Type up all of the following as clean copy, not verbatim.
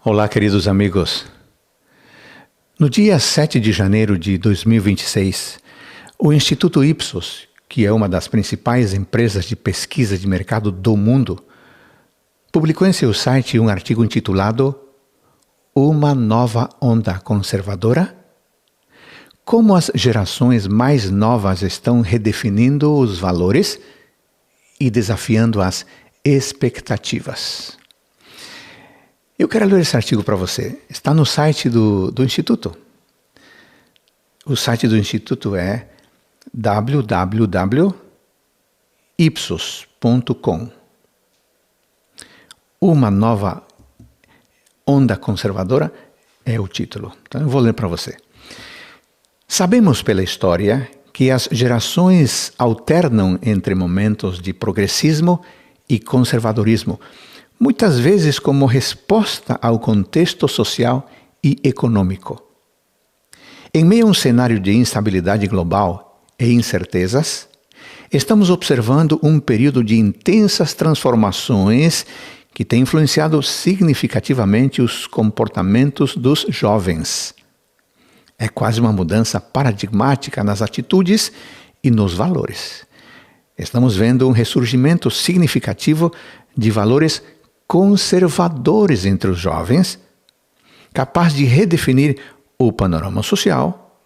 Olá, queridos amigos. No dia 7 de janeiro de 2026, o Instituto Ipsos, que é uma das principais empresas de pesquisa de mercado do mundo, publicou em seu site um artigo intitulado Uma Nova Onda Conservadora? Como as gerações mais novas estão redefinindo os valores e desafiando as expectativas. Eu quero ler esse artigo para você. Está no site do Instituto. O site do Instituto é www.ipsos.com. Uma Nova Onda Conservadora é o título. Então eu vou ler para você. Sabemos pela história que as gerações alternam entre momentos de progressismo e conservadorismo, muitas vezes como resposta ao contexto social e econômico. Em meio a um cenário de instabilidade global e incertezas, estamos observando um período de intensas transformações que tem influenciado significativamente os comportamentos dos jovens. É quase uma mudança paradigmática nas atitudes e nos valores. Estamos vendo um ressurgimento significativo de valores conservadores entre os jovens, capaz de redefinir o panorama social,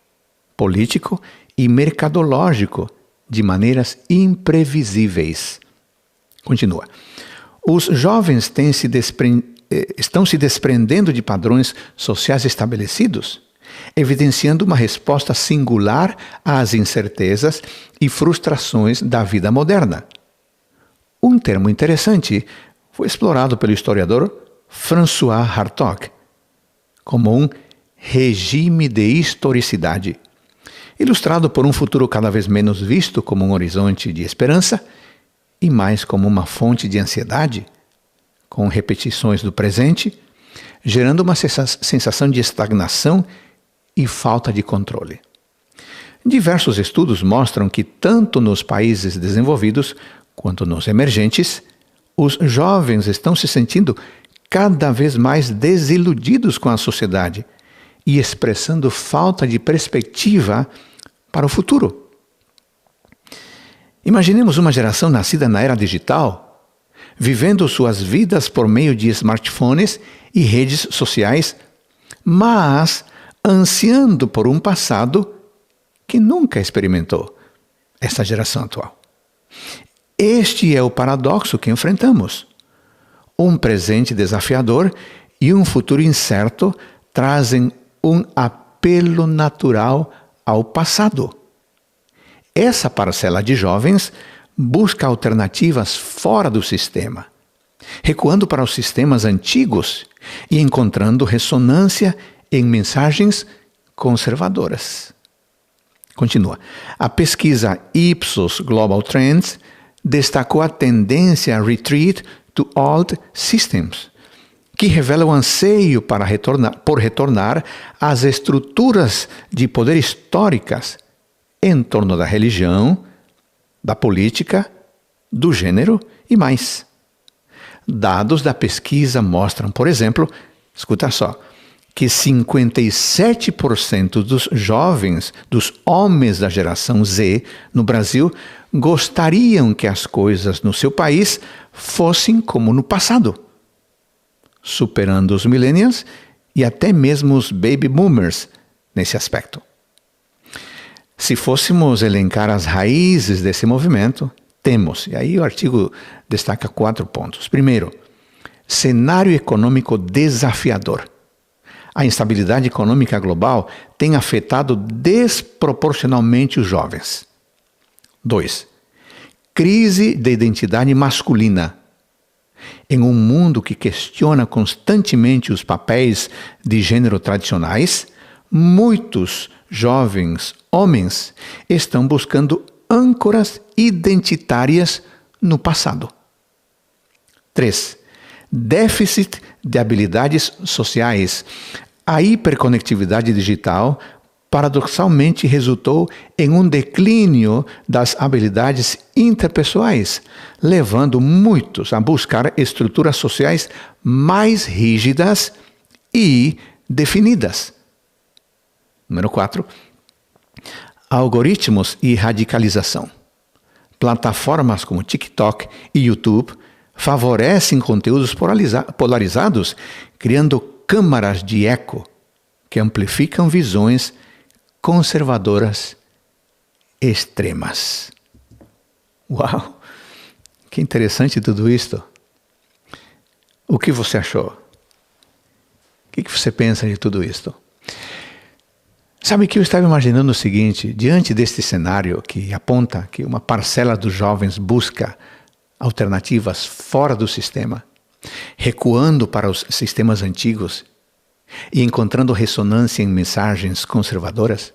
político e mercadológico de maneiras imprevisíveis. Continua. Os jovens estão se desprendendo de padrões sociais estabelecidos, evidenciando uma resposta singular às incertezas e frustrações da vida moderna. Um termo interessante foi explorado pelo historiador François Hartog como um regime de historicidade, ilustrado por um futuro cada vez menos visto como um horizonte de esperança e mais como uma fonte de ansiedade, com repetições do presente, gerando uma sensação de estagnação e falta de controle. Diversos estudos mostram que tanto nos países desenvolvidos quanto nos emergentes, os jovens estão se sentindo cada vez mais desiludidos com a sociedade e expressando falta de perspectiva para o futuro. Imaginemos uma geração nascida na era digital, vivendo suas vidas por meio de smartphones e redes sociais, mas ansiando por um passado que nunca experimentou essa geração atual. Este é o paradoxo que enfrentamos. Um presente desafiador e um futuro incerto trazem um apelo natural ao passado. Essa parcela de jovens busca alternativas fora do sistema, recuando para os sistemas antigos e encontrando ressonância em mensagens conservadoras. Continua. A pesquisa Ipsos Global Trends destacou a tendência Retreat to Old Systems, que revela o anseio por retornar às estruturas de poder históricas em torno da religião, da política, do gênero e mais. Dados da pesquisa mostram, por exemplo, escuta só, que 57% dos jovens, dos homens da geração Z no Brasil, gostariam que as coisas no seu país fossem como no passado, superando os millennials e até mesmo os baby boomers nesse aspecto. Se fôssemos elencar as raízes desse movimento, temos, e aí o artigo destaca 4 pontos. Primeiro, cenário econômico desafiador. A instabilidade econômica global tem afetado desproporcionalmente os jovens. 2. Crise de identidade masculina. Em um mundo que questiona constantemente os papéis de gênero tradicionais, muitos jovens homens estão buscando âncoras identitárias no passado. 3. Déficit de habilidades sociais. A hiperconectividade digital paradoxalmente resultou em um declínio das habilidades interpessoais, levando muitos a buscar estruturas sociais mais rígidas e definidas. Número 4. Algoritmos e radicalização. Plataformas como TikTok e YouTube favorecem conteúdos polarizados, criando câmaras de eco que amplificam visões conservadoras extremas. Uau! Que interessante tudo isto. O que você achou? O que você pensa de tudo isto? Sabe que eu estava imaginando o seguinte, diante deste cenário que aponta que uma parcela dos jovens busca alternativas fora do sistema, recuando para os sistemas antigos e encontrando ressonância em mensagens conservadoras,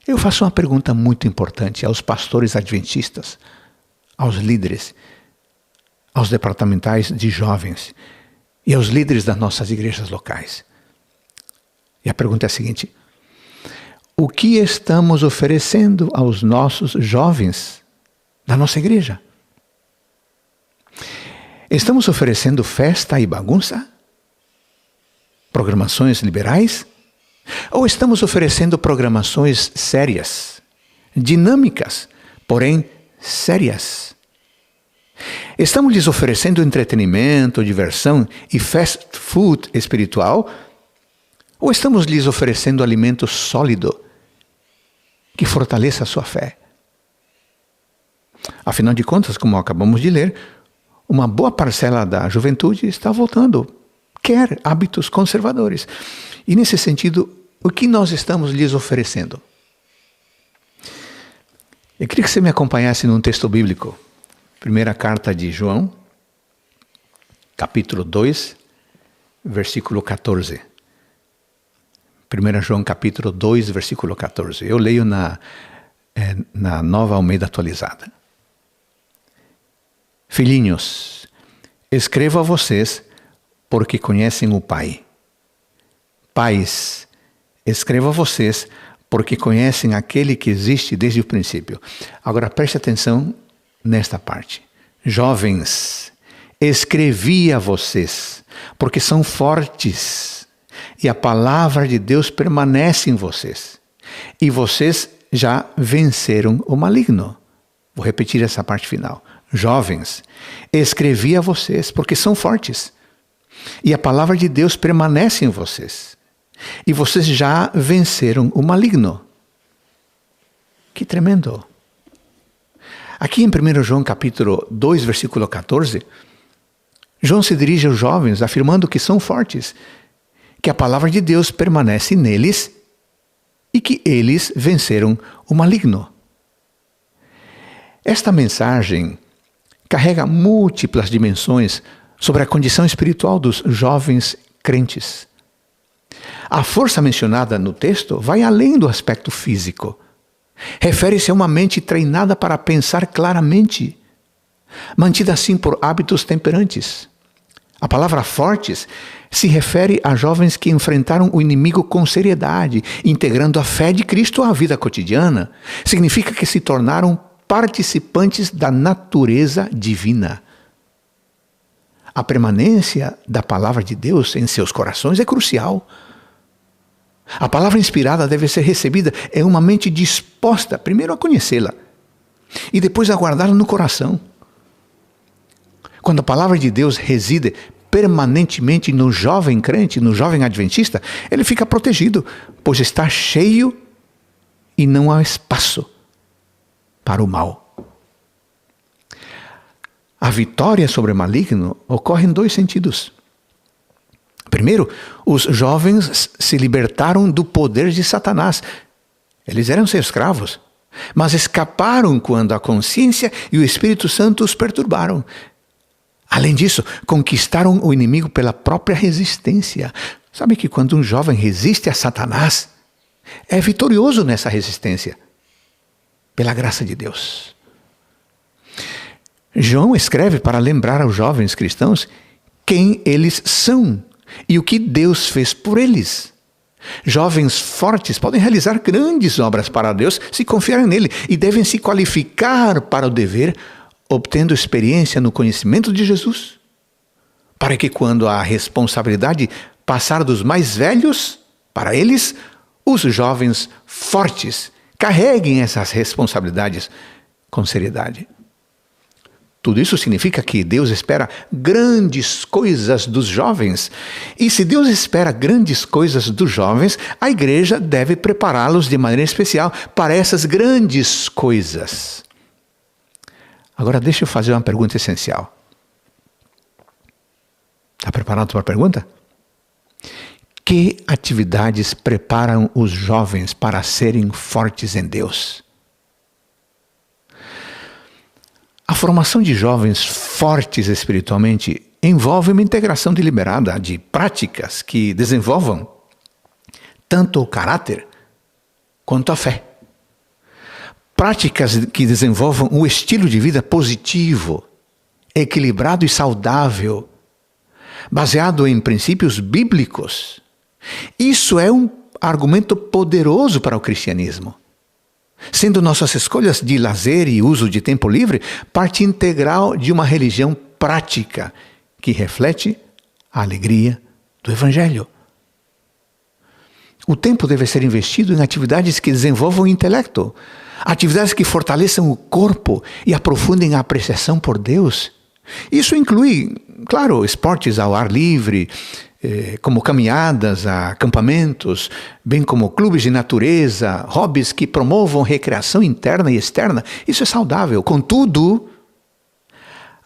eu faço uma pergunta muito importante aos pastores adventistas, aos líderes, aos departamentais de jovens e aos líderes das nossas igrejas locais. E a pergunta é a seguinte: o que estamos oferecendo aos nossos jovens da nossa igreja? Estamos oferecendo festa e bagunça? Programações liberais? Ou estamos oferecendo programações sérias, dinâmicas, porém sérias? Estamos lhes oferecendo entretenimento, diversão e fast food espiritual? Ou estamos lhes oferecendo alimento sólido que fortaleça a sua fé? Afinal de contas, como acabamos de ler, uma boa parcela da juventude está voltando, quer hábitos conservadores. E nesse sentido, o que nós estamos lhes oferecendo? Eu queria que você me acompanhasse num texto bíblico. Primeira carta de João, capítulo 2, versículo 14. 1 João capítulo 2, versículo 14. Eu leio na Nova Almeida Atualizada. Filhinhos, escrevo a vocês porque conhecem o Pai. Pais, escrevo a vocês porque conhecem aquele que existe desde o princípio. Agora preste atenção nesta parte. Jovens, escrevi a vocês porque são fortes e a palavra de Deus permanece em vocês. E vocês já venceram o maligno. Vou repetir essa parte final. Jovens, escrevi a vocês porque são fortes. E a palavra de Deus permanece em vocês. E vocês já venceram o maligno. Que tremendo. Aqui em 1 João capítulo 2, versículo 14, João se dirige aos jovens afirmando que são fortes, que a palavra de Deus permanece neles e que eles venceram o maligno. Esta mensagem carrega múltiplas dimensões sobre a condição espiritual dos jovens crentes. A força mencionada no texto vai além do aspecto físico. Refere-se a uma mente treinada para pensar claramente, mantida assim por hábitos temperantes. A palavra fortes se refere a jovens que enfrentaram o inimigo com seriedade, integrando a fé de Cristo à vida cotidiana. Significa que se tornaram participantes da natureza divina. A permanência da palavra de Deus em seus corações é crucial. A palavra inspirada deve ser recebida em uma mente disposta, primeiro a conhecê-la, e depois a guardá-la no coração. Quando a palavra de Deus reside permanentemente no jovem crente, no jovem adventista, ele fica protegido, pois está cheio e não há espaço para o mal. A vitória sobre o maligno ocorre em dois sentidos. Primeiro, os jovens se libertaram do poder de Satanás. Eles eram seus escravos, mas escaparam quando a consciência e o Espírito Santo os perturbaram. Além disso, conquistaram o inimigo pela própria resistência. Sabe que quando um jovem resiste a Satanás, é vitorioso nessa resistência, pela graça de Deus. João escreve para lembrar aos jovens cristãos quem eles são e o que Deus fez por eles. Jovens fortes podem realizar grandes obras para Deus se confiarem nele e devem se qualificar para o dever, obtendo experiência no conhecimento de Jesus, para que quando a responsabilidade passar dos mais velhos, para eles, os jovens fortes. Carreguem essas responsabilidades com seriedade. Tudo isso significa que Deus espera grandes coisas dos jovens. E se Deus espera grandes coisas dos jovens, a igreja deve prepará-los de maneira especial para essas grandes coisas. Agora deixa eu fazer uma pergunta essencial. Está preparado para a pergunta? Que atividades preparam os jovens para serem fortes em Deus? A formação de jovens fortes espiritualmente envolve uma integração deliberada de práticas que desenvolvam tanto o caráter quanto a fé. Práticas que desenvolvam um estilo de vida positivo, equilibrado e saudável, baseado em princípios bíblicos. Isso é um argumento poderoso para o cristianismo, sendo nossas escolhas de lazer e uso de tempo livre parte integral de uma religião prática que reflete a alegria do Evangelho. O tempo deve ser investido em atividades que desenvolvam o intelecto, atividades que fortaleçam o corpo e aprofundem a apreciação por Deus. Isso inclui, claro, esportes ao ar livre, como caminhadas, acampamentos, bem como clubes de natureza, hobbies que promovam recreação interna e externa. Isso é saudável. Contudo,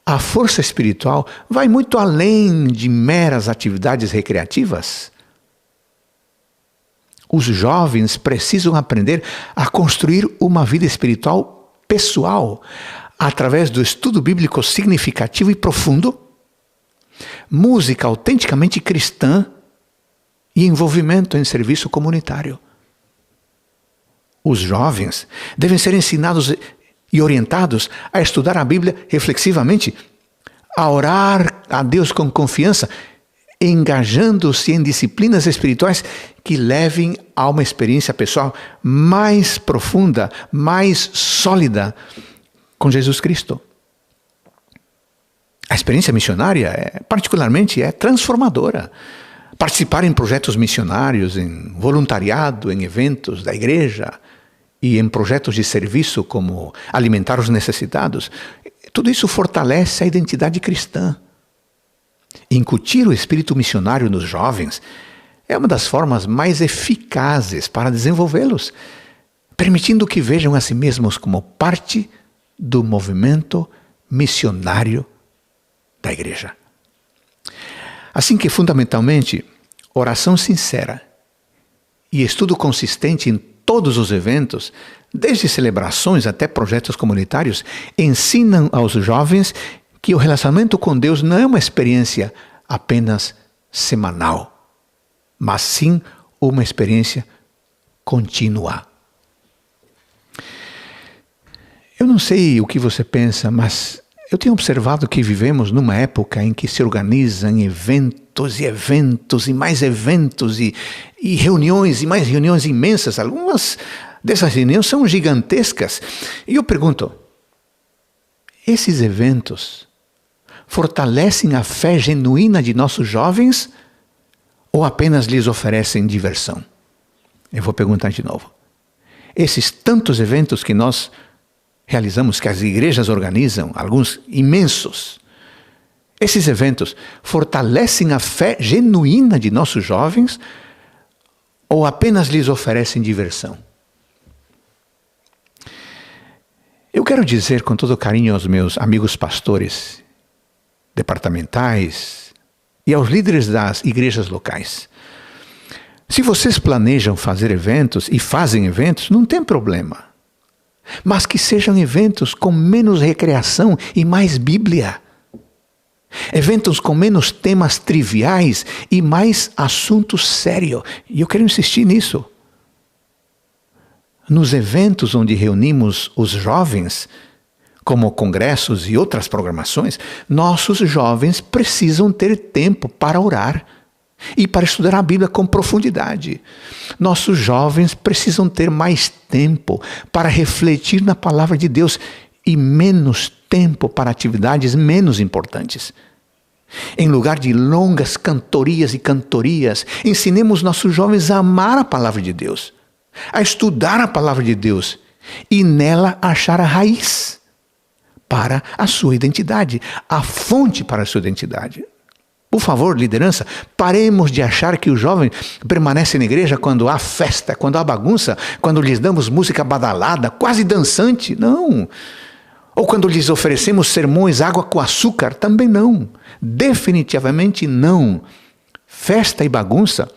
a força espiritual vai muito além de meras atividades recreativas. Os jovens precisam aprender a construir uma vida espiritual pessoal, através do estudo bíblico significativo e profundo, música autenticamente cristã e envolvimento em serviço comunitário. Os jovens devem ser ensinados e orientados a estudar a Bíblia reflexivamente, a orar a Deus com confiança, engajando-se em disciplinas espirituais que levem a uma experiência pessoal mais profunda, mais sólida com Jesus Cristo. A experiência missionária, particularmente, é transformadora. Participar em projetos missionários, em voluntariado, em eventos da igreja e em projetos de serviço como alimentar os necessitados, tudo isso fortalece a identidade cristã. Incutir o espírito missionário nos jovens é uma das formas mais eficazes para desenvolvê-los, permitindo que vejam a si mesmos como parte do movimento missionário da igreja. Assim que, fundamentalmente, oração sincera e estudo consistente em todos os eventos, desde celebrações até projetos comunitários, ensinam aos jovens que o relacionamento com Deus não é uma experiência apenas semanal, mas sim uma experiência contínua. Eu não sei o que você pensa, mas eu tenho observado que vivemos numa época em que se organizam eventos e eventos e mais eventos e reuniões e mais reuniões imensas. Algumas dessas reuniões são gigantescas. E eu pergunto, esses eventos fortalecem a fé genuína de nossos jovens ou apenas lhes oferecem diversão? Eu vou perguntar de novo. Esses tantos eventos que nós realizamos, que as igrejas organizam, alguns imensos, esses eventos fortalecem a fé genuína de nossos jovens ou apenas lhes oferecem diversão? Eu quero dizer com todo carinho aos meus amigos pastores departamentais e aos líderes das igrejas locais: se vocês planejam fazer eventos e fazem eventos, não tem problema. Mas que sejam eventos com menos recreação e mais Bíblia. Eventos com menos temas triviais e mais assunto sério. E eu quero insistir nisso. Nos eventos onde reunimos os jovens, como congressos e outras programações, nossos jovens precisam ter tempo para orar e para estudar a Bíblia com profundidade. Nossos jovens precisam ter mais tempo para refletir na palavra de Deus e menos tempo para atividades menos importantes. Em lugar de longas cantorias e cantorias, ensinemos nossos jovens a amar a palavra de Deus, a estudar a palavra de Deus e nela achar a raiz para a sua identidade, a fonte para a sua identidade. Por favor, liderança, paremos de achar que o jovem permanece na igreja quando há festa, quando há bagunça, quando lhes damos música badalada, quase dançante. Não. Ou quando lhes oferecemos sermões, água com açúcar. Também não. Definitivamente não. Festa e bagunça,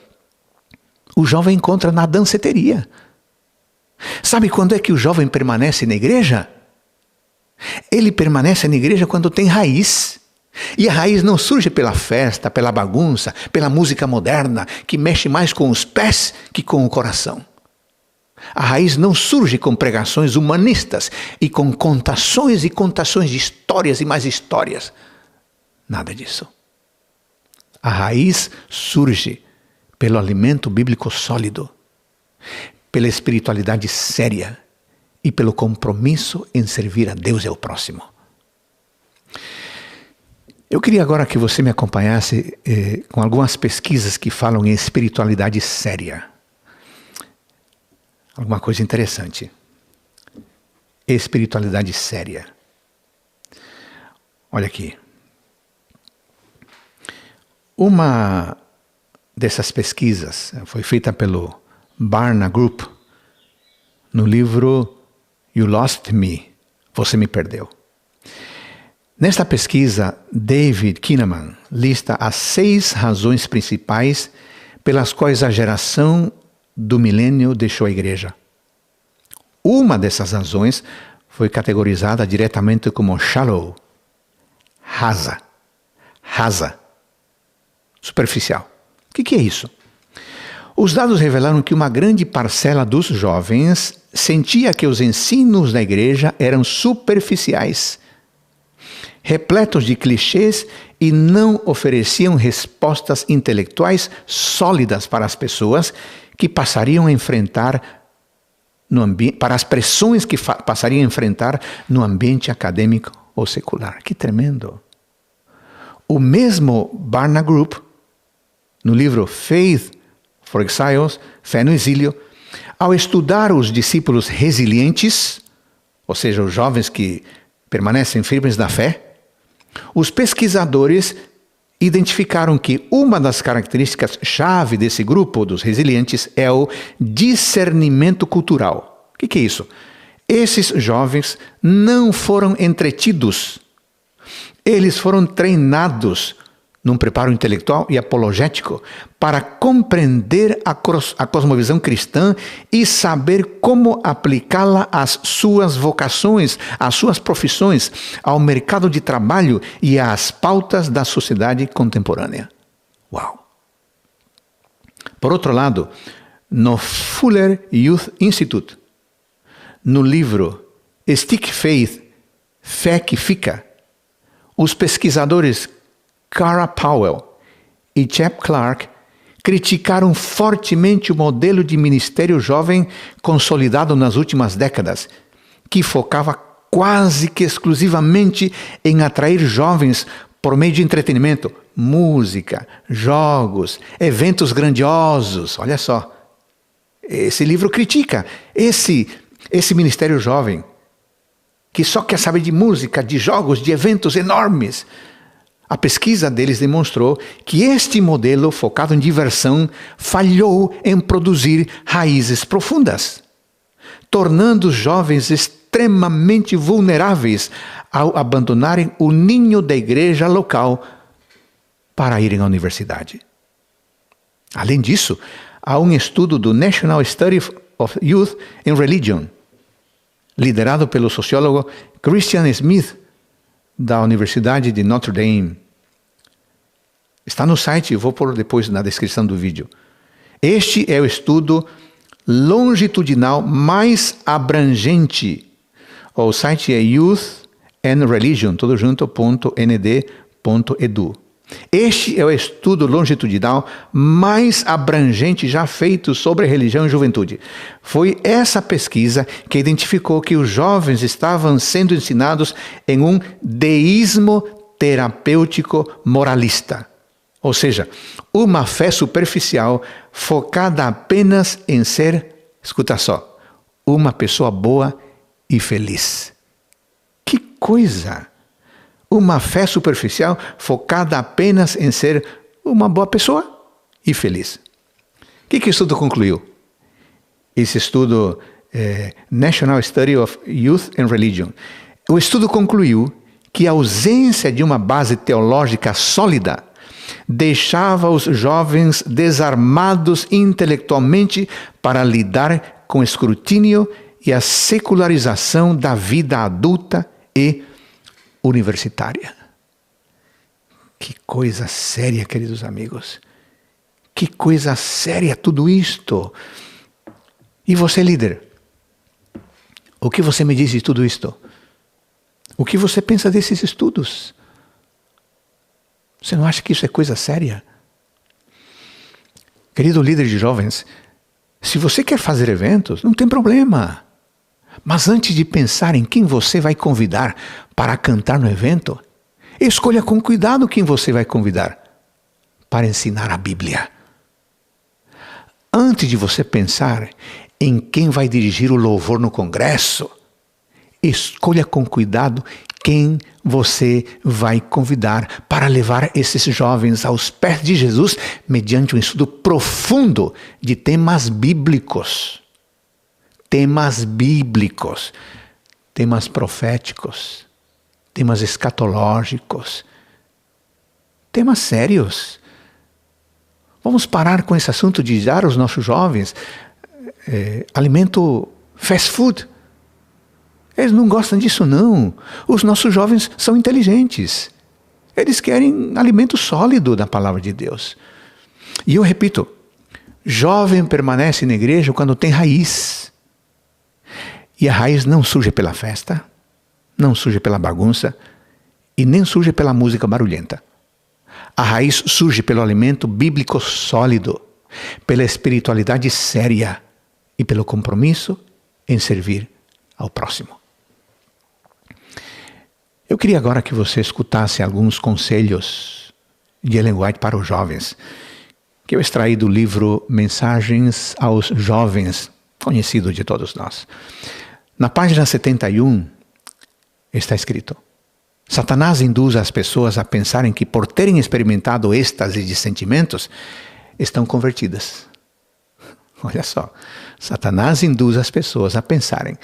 o jovem encontra na danceteria. Sabe quando é que o jovem permanece na igreja? Ele permanece na igreja quando tem raiz. E a raiz não surge pela festa, pela bagunça, pela música moderna, que mexe mais com os pés que com o coração. A raiz não surge com pregações humanistas e com contações e contações de histórias e mais histórias. Nada disso. A raiz surge pelo alimento bíblico sólido, pela espiritualidade séria e pelo compromisso em servir a Deus e ao próximo. Eu queria agora que você me acompanhasse com algumas pesquisas que falam em espiritualidade séria. Alguma coisa interessante. Espiritualidade séria. Olha aqui. Uma dessas pesquisas foi feita pelo Barna Group no livro You Lost Me, Você Me Perdeu. Nesta pesquisa, David Kinnaman lista as 6 razões principais pelas quais a geração do milênio deixou a igreja. Uma dessas razões foi categorizada diretamente como shallow, rasa, superficial. O que é isso? Os dados revelaram que uma grande parcela dos jovens sentia que os ensinos da igreja eram superficiais, repletos de clichês e não ofereciam respostas intelectuais sólidas para as pessoas que passariam a enfrentar para as pressões que passariam a enfrentar no ambiente acadêmico ou secular. Que tremendo! O mesmo Barna Group, no livro Faith for Exiles, Fé no Exílio, ao estudar os discípulos resilientes, ou seja, os jovens que permanecem firmes na fé, os pesquisadores identificaram que uma das características-chave desse grupo dos resilientes é o discernimento cultural. O que é isso? Esses jovens não foram entretidos. Eles foram treinados num preparo intelectual e apologético para compreender a cosmovisão cristã e saber como aplicá-la às suas vocações, às suas profissões, ao mercado de trabalho e às pautas da sociedade contemporânea. Uau! Por outro lado, no Fuller Youth Institute, no livro Stick Faith, Fé que Fica, os pesquisadores Cara Powell e Chap Clark criticaram fortemente o modelo de ministério jovem consolidado nas últimas décadas, que focava quase que exclusivamente em atrair jovens por meio de entretenimento, música, jogos, eventos grandiosos. Olha só, esse livro critica esse ministério jovem, que só quer saber de música, de jogos, de eventos enormes. A pesquisa deles demonstrou que este modelo focado em diversão falhou em produzir raízes profundas, tornando os jovens extremamente vulneráveis ao abandonarem o ninho da igreja local para irem à universidade. Além disso, há um estudo do National Study of Youth and Religion, liderado pelo sociólogo Christian Smith, da Universidade de Notre Dame. Está no site, eu vou pôr depois na descrição do vídeo. Este é o estudo longitudinal mais abrangente. O site é youthandreligion.nd.edu. Este é o estudo longitudinal mais abrangente já feito sobre religião e juventude. Foi essa pesquisa que identificou que os jovens estavam sendo ensinados em um deísmo terapêutico moralista. Ou seja, uma fé superficial focada apenas em ser, escuta só, uma pessoa boa e feliz. Que coisa! Uma fé superficial focada apenas em ser uma boa pessoa e feliz. O que o estudo concluiu? Esse estudo, National Study of Youth and Religion. O estudo concluiu que a ausência de uma base teológica sólida deixava os jovens desarmados intelectualmente para lidar com o escrutínio e a secularização da vida adulta e universitária. Que coisa séria, queridos amigos. Que coisa séria tudo isto. E você, líder, o que você me diz de tudo isto? O que você pensa desses estudos? Você não acha que isso é coisa séria? Querido líder de jovens, se você quer fazer eventos, não tem problema. Mas antes de pensar em quem você vai convidar para cantar no evento, escolha com cuidado quem você vai convidar para ensinar a Bíblia. Antes de você pensar em quem vai dirigir o louvor no congresso, escolha com cuidado quem você vai convidar para levar esses jovens aos pés de Jesus mediante um estudo profundo de temas bíblicos. Temas bíblicos, temas proféticos, temas escatológicos, temas sérios. Vamos parar com esse assunto de dar aos nossos jovens alimento fast food. Eles não gostam disso, não. Os nossos jovens são inteligentes. Eles querem alimento sólido da palavra de Deus. E eu repito, jovem permanece na igreja quando tem raiz. E a raiz não surge pela festa, não surge pela bagunça e nem surge pela música barulhenta. A raiz surge pelo alimento bíblico sólido, pela espiritualidade séria e pelo compromisso em servir ao próximo. Eu queria agora que você escutasse alguns conselhos de Ellen White para os jovens, que eu extraí do livro Mensagens aos Jovens, conhecido de todos nós. Na página 71 está escrito: Satanás induz as pessoas a pensarem que por terem experimentado êxtase de sentimentos, estão convertidas. Olha só, Satanás induz as pessoas a pensarem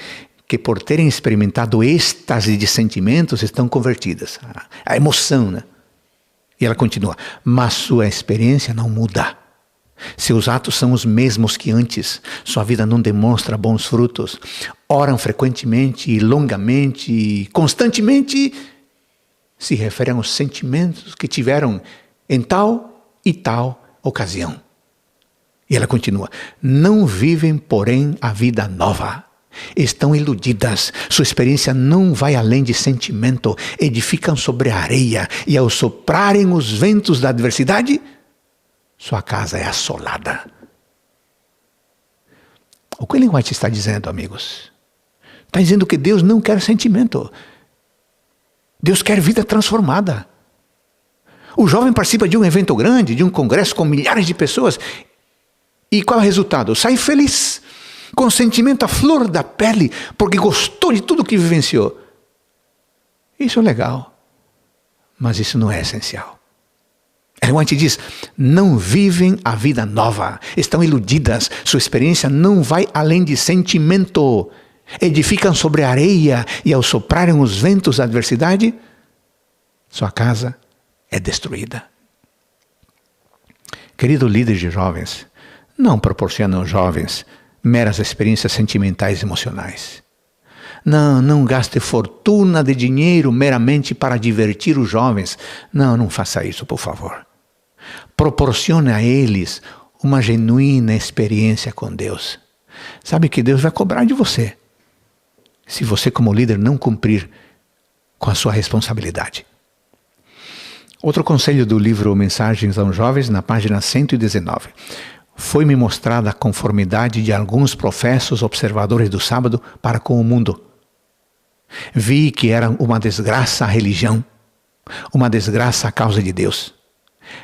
que por terem experimentado êxtase de sentimentos, estão convertidas. A emoção, né? E ela continua, mas sua experiência não muda. Seus atos são os mesmos que antes. Sua vida não demonstra bons frutos. Oram frequentemente, longamente e constantemente. Se referem aos sentimentos que tiveram em tal e tal ocasião. E ela continua, não vivem, porém, a vida nova. Estão iludidas, sua experiência não vai além de sentimento, edificam sobre a areia e ao soprarem os ventos da adversidade, sua casa é assolada. O que Ellen White está dizendo, amigos? Está dizendo que Deus não quer sentimento. Deus quer vida transformada. O jovem participa de um evento grande, de um congresso com milhares de pessoas, e qual é o resultado? Sai feliz, com sentimento à flor da pele, porque gostou de tudo que vivenciou. Isso é legal, mas isso não é essencial. Ellen White diz, não vivem a vida nova, estão iludidas, sua experiência não vai além de sentimento, edificam sobre a areia e ao soprarem os ventos da adversidade, sua casa é destruída. Querido líder de jovens, não proporciona aos jovens meras experiências sentimentais e emocionais. Não gaste fortuna de dinheiro meramente para divertir os jovens. Não faça isso, por favor. Proporcione a eles uma genuína experiência com Deus. Sabe que Deus vai cobrar de você, se você como líder não cumprir com a sua responsabilidade. Outro conselho do livro Mensagens aos Jovens, na página 119. Foi-me mostrada a conformidade de alguns professos observadores do sábado para com o mundo. Vi que era uma desgraça a religião. uma desgraça à causa de Deus.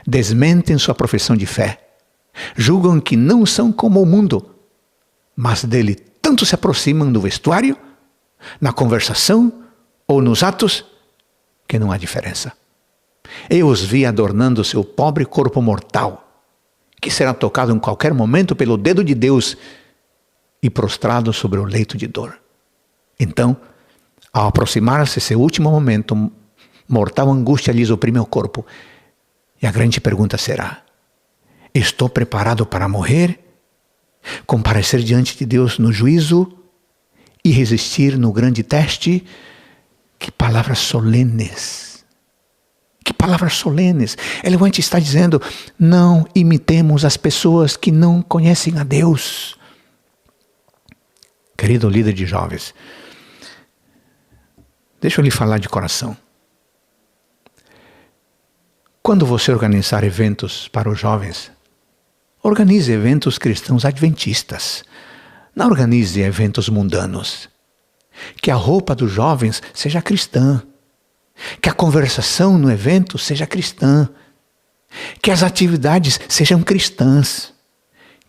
Desmentem sua profissão de fé. Julgam que não são como o mundo, mas dele tanto se aproximam do vestuário, na conversação ou nos atos, que não há diferença. Eu os vi adornando seu pobre corpo mortal, que será tocado em qualquer momento pelo dedo de Deus e prostrado sobre o leito de dor. Então, ao aproximar-se seu último momento, mortal angústia lhes oprime o corpo. E a grande pergunta será: estou preparado para morrer, comparecer diante de Deus no juízo e resistir no grande teste? Que palavras solenes! Que palavras solenes! Ellen White está dizendo: não imitemos as pessoas que não conhecem a Deus. Querido líder de jovens, deixa eu lhe falar de coração. Quando você organizar eventos para os jovens, organize eventos cristãos adventistas. Não organize eventos mundanos. Que a roupa dos jovens seja cristã. Que a conversação no evento seja cristã. Que as atividades sejam cristãs.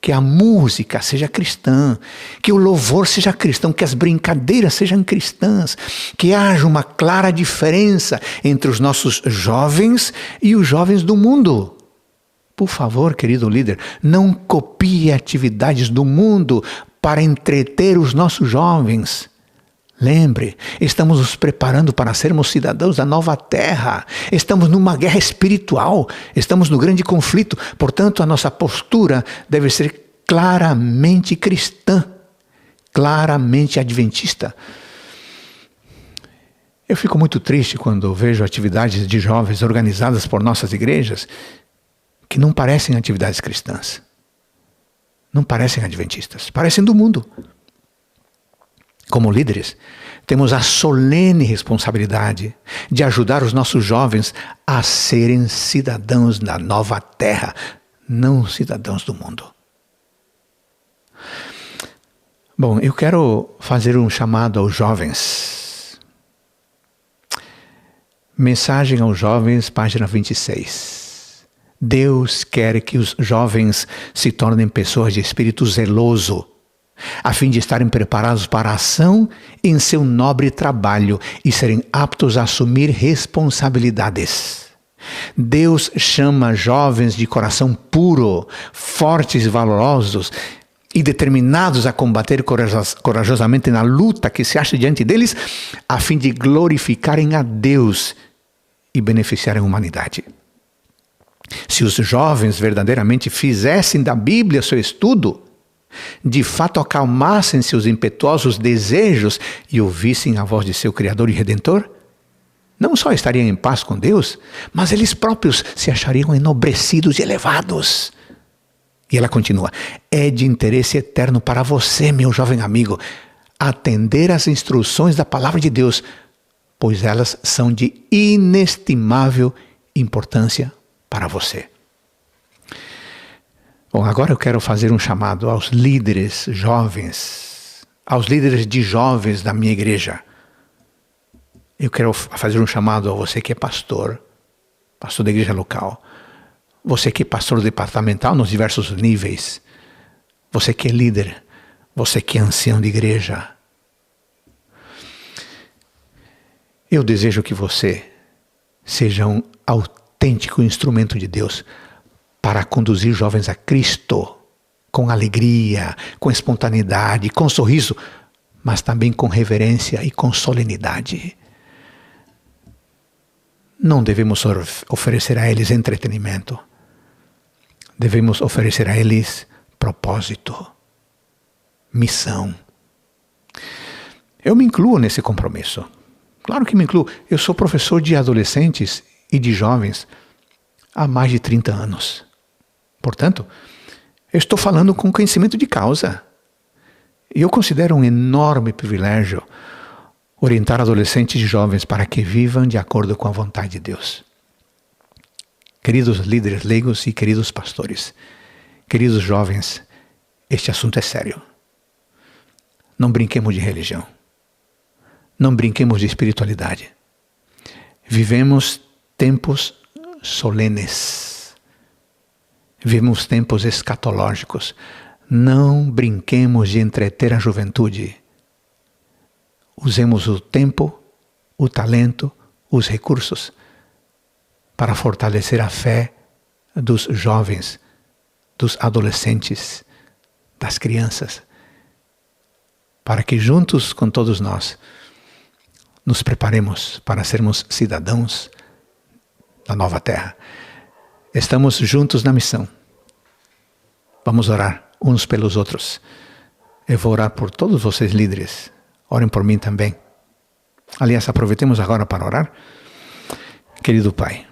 Que a música seja cristã. Que o louvor seja cristão. Que as brincadeiras sejam cristãs. Que haja uma clara diferença entre os nossos jovens e os jovens do mundo. Por favor, querido líder, não copie atividades do mundo para entreter os nossos jovens. Lembre, estamos nos preparando para sermos cidadãos da nova terra. Estamos numa guerra espiritual. Estamos no grande conflito. Portanto, a nossa postura deve ser claramente cristã, claramente adventista. Eu fico muito triste quando vejo atividades de jovens organizadas por nossas igrejas que não parecem atividades cristãs. Não parecem adventistas. Parecem do mundo. Como líderes, temos a solene responsabilidade de ajudar os nossos jovens a serem cidadãos da nova terra, não cidadãos do mundo. Bom, eu quero fazer um chamado aos jovens. Mensagem aos jovens, página 26. Deus quer que os jovens se tornem pessoas de espírito zeloso, a fim de estarem preparados para a ação em seu nobre trabalho e serem aptos a assumir responsabilidades. Deus chama jovens de coração puro, fortes e valorosos e determinados a combater corajosamente na luta que se acha diante deles, a fim de glorificarem a Deus e beneficiarem a humanidade. Se os jovens verdadeiramente fizessem da Bíblia seu estudo, de fato acalmassem seus impetuosos desejos e ouvissem a voz de seu Criador e Redentor, não só estariam em paz com Deus, mas eles próprios se achariam enobrecidos e elevados. E ela continua: é de interesse eterno para você, meu jovem amigo, atender às instruções da palavra de Deus, pois elas são de inestimável importância para você. Bom, agora eu quero fazer um chamado aos líderes jovens, aos líderes de jovens da minha igreja. Eu quero fazer um chamado a você que é pastor da igreja local, você que é pastor departamental nos diversos níveis, você que é líder, você que é ancião de igreja. Eu desejo que você seja um autêntico instrumento de Deus para conduzir jovens a Cristo, com alegria, com espontaneidade, com sorriso, mas também com reverência e com solenidade. Não devemos oferecer a eles entretenimento. Devemos oferecer a eles propósito, missão. Eu me incluo nesse compromisso. Claro que me incluo. Eu sou professor de adolescentes e de jovens há mais de 30 anos. Portanto, eu estou falando com conhecimento de causa. E eu considero um enorme privilégio orientar adolescentes e jovens para que vivam de acordo com a vontade de Deus. Queridos líderes leigos e queridos pastores, queridos jovens, este assunto é sério. Não brinquemos de religião. Não brinquemos de espiritualidade. Vivemos tempos solenes. Vivemos tempos escatológicos. Não brinquemos de entreter a juventude. Usemos o tempo, o talento, os recursos para fortalecer a fé dos jovens, dos adolescentes, das crianças, para que juntos com todos nós nos preparemos para sermos cidadãos da nova terra. Estamos juntos na missão. Vamos orar uns pelos outros. Eu vou orar por todos vocês líderes. Orem por mim também. Aliás, aproveitemos agora para orar. Querido Pai,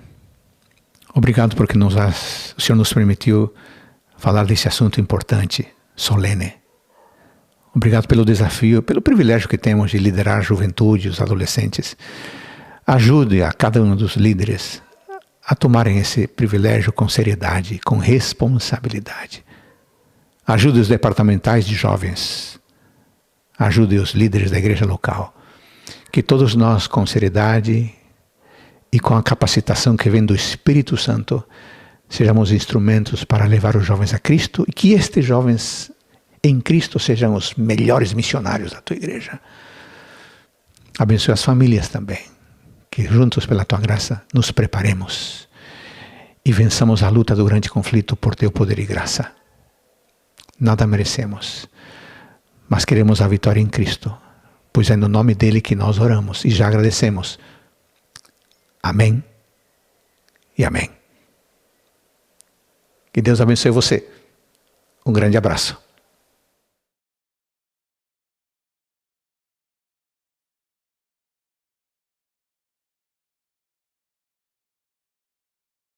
obrigado porque o Senhor nos permitiu falar desse assunto importante, solene. Obrigado pelo desafio, pelo privilégio que temos de liderar a juventude, os adolescentes. Ajude a cada um dos líderes a tomarem esse privilégio com seriedade, com responsabilidade. Ajude os departamentais de jovens. Ajude os líderes da igreja local. Que todos nós, com seriedade e com a capacitação que vem do Espírito Santo, sejamos instrumentos para levar os jovens a Cristo e que estes jovens em Cristo sejam os melhores missionários da tua igreja. Abençoe as famílias também. Que juntos, pela tua graça, nos preparemos e vençamos a luta do grande conflito por teu poder e graça. Nada merecemos, mas queremos a vitória em Cristo, pois é no nome dele que nós oramos e já agradecemos. Amém e amém. Que Deus abençoe você. Um grande abraço.